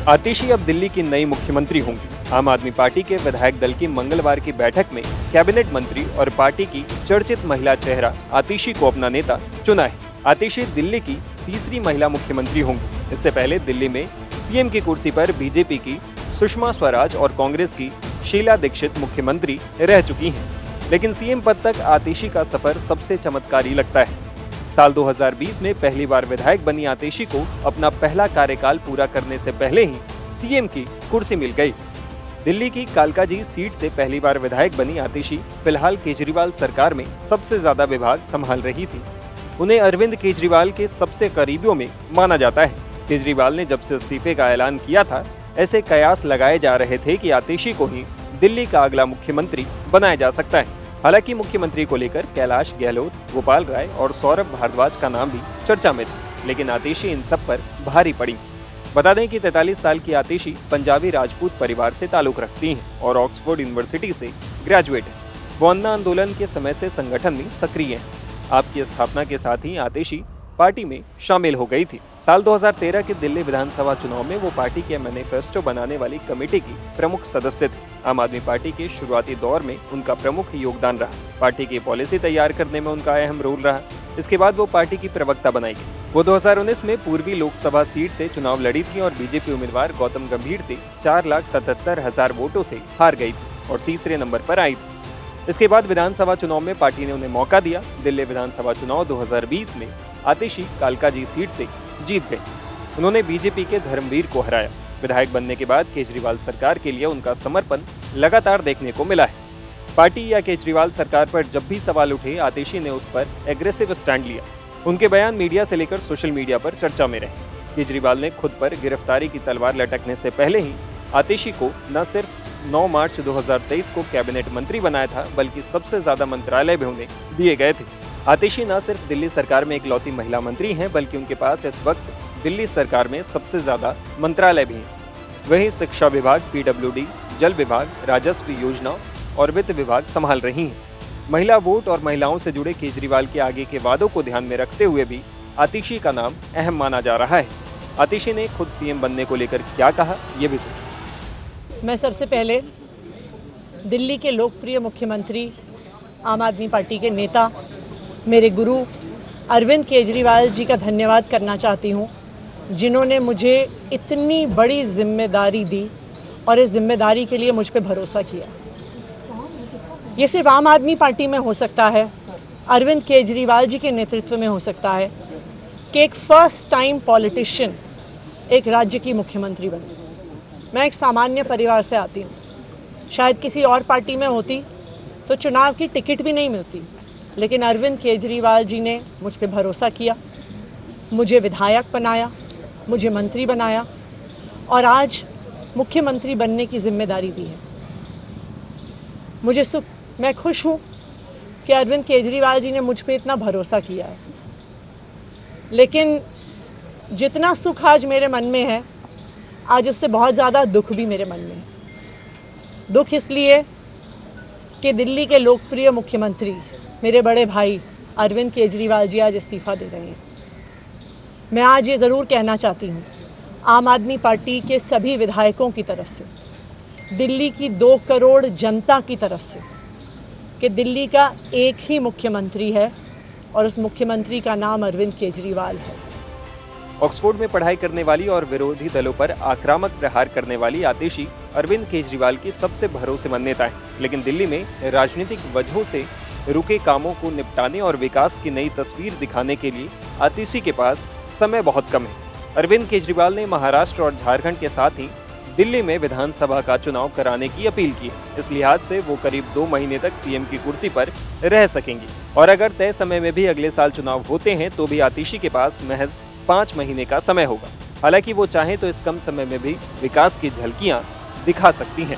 आतिशी अब दिल्ली की नई मुख्यमंत्री होंगी। आम आदमी पार्टी के विधायक दल की मंगलवार की बैठक में कैबिनेट मंत्री और पार्टी की चर्चित महिला चेहरा आतिशी को अपना नेता चुना है। आतिशी दिल्ली की तीसरी महिला मुख्यमंत्री होंगी। इससे पहले दिल्ली में सीएम की कुर्सी पर बीजेपी की सुषमा स्वराज और कांग्रेस की शीला दीक्षित मुख्यमंत्री रह चुकी हैं। लेकिन सीएम पद तक आतिशी का सफर सबसे चमत्कारी लगता है। साल 2020 में पहली बार विधायक बनी आतिशी को अपना पहला कार्यकाल पूरा करने से पहले ही सीएम की कुर्सी मिल गई। दिल्ली की कालकाजी सीट से पहली बार विधायक बनी आतिशी फिलहाल केजरीवाल सरकार में सबसे ज्यादा विभाग संभाल रही थी। उन्हें अरविंद केजरीवाल के सबसे करीबियों में माना जाता है। केजरीवाल ने जब से इस्तीफे का ऐलान किया था, ऐसे कयास लगाए जा रहे थे कि आतिशी को ही दिल्ली का अगला मुख्यमंत्री बनाया जा सकता है। हालांकि मुख्यमंत्री को लेकर कैलाश गहलोत, गोपाल राय और सौरभ भारद्वाज का नाम भी चर्चा में था, लेकिन आतिशी इन सब पर भारी पड़ी। बता दें कि 43 साल की आतिशी पंजाबी राजपूत परिवार से ताल्लुक रखती हैं और ऑक्सफोर्ड यूनिवर्सिटी से ग्रेजुएट हैं। वो अन्ना आंदोलन के समय से संगठन में सक्रिय हैं। आपकी स्थापना के साथ ही आतिशी पार्टी में शामिल हो गई थी। साल 2013 के दिल्ली विधानसभा चुनाव में वो पार्टी के मैनिफेस्टो बनाने वाली कमेटी की प्रमुख सदस्य थे। आम आदमी पार्टी के शुरुआती दौर में उनका प्रमुख योगदान रहा। पार्टी की पॉलिसी तैयार करने में उनका अहम रोल रहा। इसके बाद वो पार्टी की प्रवक्ता बनाई गई। वो 2019 में पूर्वी लोकसभा सीट से चुनाव लड़ी थी और बीजेपी उम्मीदवार गौतम गंभीर से 4,77,000 वोटों से हार गई थी और तीसरे नंबर पर आई थी। इसके बाद विधानसभा चुनाव में पार्टी ने उन्हें मौका दिया। दिल्ली विधानसभा चुनाव 2020 में आतिशी कालकाजी सीट से जीत गए। उन्होंने बीजेपी के धर्मवीर को हराया। विधायक बनने के बाद केजरीवाल सरकार के लिए उनका समर्पण लगातार देखने को मिला है। पार्टी या केजरीवाल सरकार पर जब भी सवाल उठे, आतिशी ने उस पर एग्रेसिव स्टैंड लिया। उनके बयान मीडिया से लेकर सोशल मीडिया पर चर्चा में रहे। केजरीवाल ने खुद पर गिरफ्तारी की तलवार लटकने से पहले ही आतिशी को न सिर्फ 9 मार्च 2023 को कैबिनेट मंत्री बनाया था, बल्कि सबसे ज्यादा मंत्रालय भी उन्हें दिए गए थे। आतिशी न सिर्फ दिल्ली सरकार में इकलौती महिला मंत्री हैं, बल्कि उनके पास इस वक्त दिल्ली सरकार में सबसे ज्यादा मंत्रालय भी हैं। वहीं शिक्षा विभाग, पीडब्ल्यूडी, जल विभाग, राजस्व योजना और वित्त विभाग संभाल रही हैं। महिला वोट और महिलाओं से जुड़े केजरीवाल के आगे के वादों को ध्यान में रखते हुए भी आतिशी का नाम अहम माना जा रहा है। आतिशी ने खुद सीएम बनने को लेकर क्या कहा, ये भी सुनिए। मैं सबसे पहले दिल्ली के लोकप्रिय मुख्यमंत्री, आम आदमी पार्टी के नेता, मेरे गुरु अरविंद केजरीवाल जी का धन्यवाद करना चाहती हूँ, जिन्होंने मुझे इतनी बड़ी जिम्मेदारी दी और इस जिम्मेदारी के लिए मुझ पर भरोसा किया। ये सिर्फ आम आदमी पार्टी में हो सकता है, अरविंद केजरीवाल जी के नेतृत्व में हो सकता है कि एक फर्स्ट टाइम पॉलिटिशियन एक राज्य की मुख्यमंत्री बने। मैं एक सामान्य परिवार से आती हूँ। शायद किसी और पार्टी में होती तो चुनाव की टिकट भी नहीं मिलती, लेकिन अरविंद केजरीवाल जी ने मुझ पर भरोसा किया, मुझे विधायक बनाया, मुझे मंत्री बनाया और आज मुख्यमंत्री बनने की जिम्मेदारी दी है। मैं खुश हूं कि अरविंद केजरीवाल जी ने मुझ पर इतना भरोसा किया है। लेकिन जितना सुख आज मेरे मन में है, आज उससे बहुत ज़्यादा दुख भी मेरे मन में है। दुख इसलिए कि दिल्ली के लोकप्रिय मुख्यमंत्री, मेरे बड़े भाई अरविंद केजरीवाल जी आज इस्तीफा दे रहे हैं। मैं आज ये ज़रूर कहना चाहती हूँ आम आदमी पार्टी के सभी विधायकों की तरफ से, दिल्ली की 2 करोड़ जनता की तरफ से, कि दिल्ली का एक ही मुख्यमंत्री है और उस मुख्यमंत्री का नाम अरविंद केजरीवाल है। ऑक्सफोर्ड में पढ़ाई करने वाली और विरोधी दलों पर आक्रामक प्रहार करने वाली आतिशी अरविंद केजरीवाल की सबसे भरोसेमंद नेता है। लेकिन दिल्ली में राजनीतिक वजहों से रुके कामों को निपटाने और विकास की नई तस्वीर दिखाने के लिए आतिशी के पास समय बहुत कम है। अरविंद केजरीवाल ने महाराष्ट्र और झारखंड के साथ ही दिल्ली में विधानसभा का चुनाव कराने की अपील की है। इस लिहाज से वो करीब 2 महीने तक सीएम की कुर्सी पर रह सकेंगी और अगर तय समय में भी अगले साल चुनाव होते हैं तो भी आतिशी के पास महज 5 महीने का समय होगा। हालांकि वो चाहें तो इस कम समय में भी विकास की झलकियां दिखा सकती हैं।